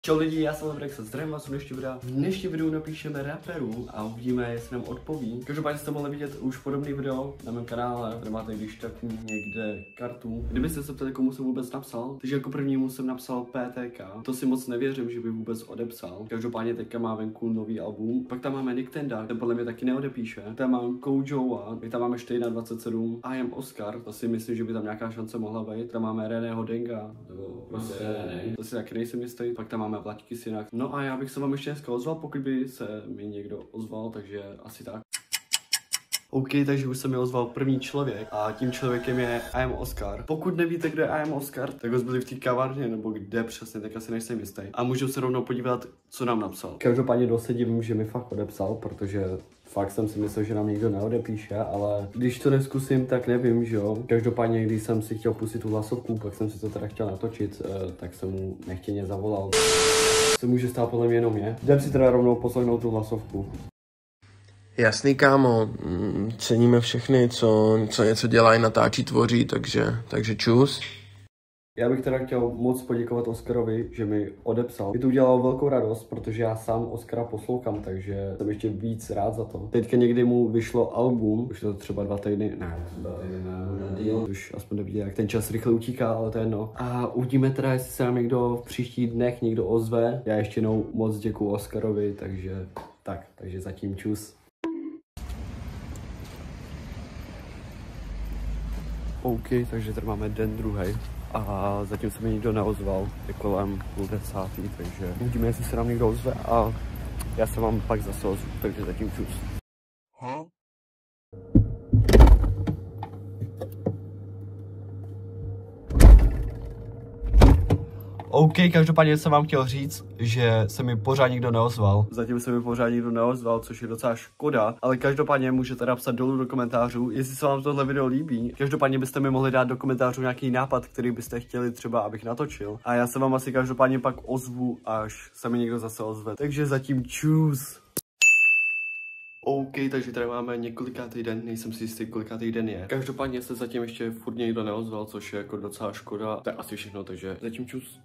Čau lidi, já jsem Lebrex a zdravím vás u dnešního videa. V dnešním videu napíšeme raperů a uvidíme, jestli nám odpoví. Každopádně jste mohli vidět už podobný video na mém kanále, kde máte když tak někde kartu. Kdybyste se ptali, komu jsem vůbec napsal, takže jako prvnímu jsem napsal PTK. To si moc nevěřím, že by vůbec odepsal. Každopádně teďka má venku nový album. Pak tam máme Nick Tenda, ten podle mě taky neodepíše. Tam mám Kojoa, tam máme Štejna 27, I am Oscar, to si myslím, že by tam nějaká šance mohla být. Tam máme Reného Denga, nebo prostě René, to si taky nejsem jistý. Pak tam máme Vlaďky Synak. No a já bych se vám ještě dneska ozval, pokud by se mi někdo ozval, takže asi tak. OK, takže už se mi ozval první člověk a tím člověkem je I am Oscar. Pokud nevíte, kdo je I am Oscar, tak ho zbyli v té kavárně nebo kde přesně, tak asi nejsem jistý. A můžu se rovnou podívat, co nám napsal. Každopádně dost se divím, že mi fakt odepsal, protože fakt jsem si myslel, že nám nikdo neodepíše, ale když to neskusím, tak nevím, že jo. Každopádně, když jsem si chtěl pustit tu hlasovku, pak jsem si to teda chtěl natočit, tak jsem mu nechtěně zavolal. Se může stát podle mě jenom mě. Jdem si teda rovnou poslechnout tu hlasovku. Jasný, kámo, ceníme všechny, co něco dělají, natáčí, tvoří, takže čus. Já bych teda chtěl moc poděkovat Oscarovi, že mi odepsal. Mi to udělalo velkou radost, protože já sám Oscara poslouchám, takže jsem ještě víc rád za to. Teďka někdy mu vyšlo album, už to třeba 2 týdny, ne, díl, už aspoň nevidí, jak ten čas rychle utíká, ale to je jedno. A uvidíme teda, jestli se nám někdo v příštích dnech někdo ozve. Já ještě jednou moc děkuju Oscarovi, takže zatím čus. OK, takže tady máme den druhý a zatím se mi nikdo neozval, je kolem 9:30, takže uvidíme, jestli se nám někdo ozve a já se vám pak zase ozvu, takže zatím čus. OK, každopádně jsem vám chtěl říct, že se mi pořád nikdo neozval. Zatím se mi pořád nikdo neozval, což je docela škoda, ale každopádně můžete napsat dolů do komentářů, jestli se vám tohle video líbí. Každopádně byste mi mohli dát do komentářů nějaký nápad, který byste chtěli třeba, abych natočil. A já se vám asi každopádně pak ozvu, až se mi někdo zase ozve. Takže zatím čus. OK, takže tady máme několikátý den, nejsem si jistý, kolikátý den je. Každopádně se zatím ještě furt někdo neozval, což je jako docela škoda. To je asi všechno, takže zatím čus.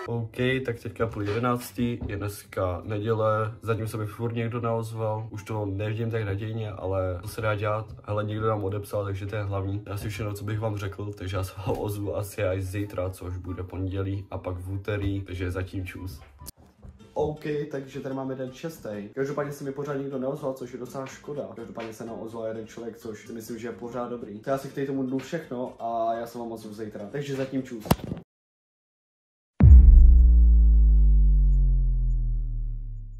OK, tak teďka 10:30, je dneska neděle, zatím se mi furt někdo neozval, už to nevidím tak nadějně, ale to se dá dělat, hele, někdo nám odepsal, takže to je hlavní. Asi všechno, co bych vám řekl, takže já se vám ozvu asi až zítra, což bude pondělí a pak v úterý, takže zatím čus. OK, takže tady máme den 6. Každopádně se mi pořád nikdo neozval, což je docela škoda. Každopádně se nám ozval jeden člověk, což si myslím, že je pořád dobrý. To já si k tomu dnu všechno a já se vám ozvu zítra, takže zatím čus.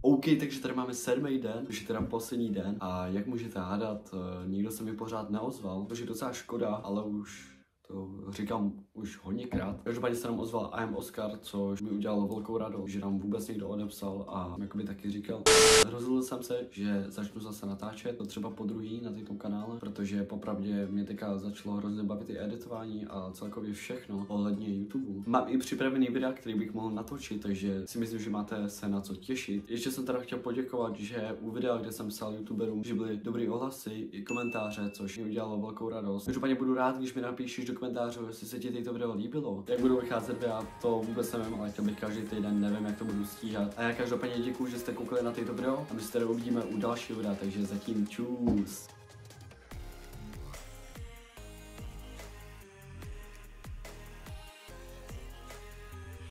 OK, takže tady máme 7. den, už je teda poslední den a jak můžete hádat, nikdo se mi pořád neozval, což je docela škoda, ale už to říkám už hodněkrát. Každopádně se nám ozval I am Oscar, což mi udělalo velkou radost, že nám vůbec někdo odepsal a jakoby taky říkal. Rozhodl jsem se, že začnu zase natáčet, to třeba podruhý na tomto kanále, protože popravdě mě teďka začalo hrozně bavit i editování a celkově všechno ohledně YouTube. Mám i připravený videa, který bych mohl natočit, takže si myslím, že máte se na co těšit. Ještě jsem teda chtěl poděkovat, že u videa, kde jsem psal YouTuberům, že byly dobrý ohlasy i komentáře, což mi udělalo velkou radost. Každopádně budu rád, když mi napíšeš do komentářů, jestli se ti toto video líbilo. Jak budou vycházet videa, to vůbec nevím, ale chtěl bych každý týden, nevím, jak to budu stíhat. A já každopádně děkuju, že jste koukali na toto video a my se tady uvidíme u dalšího videa, takže zatím čus.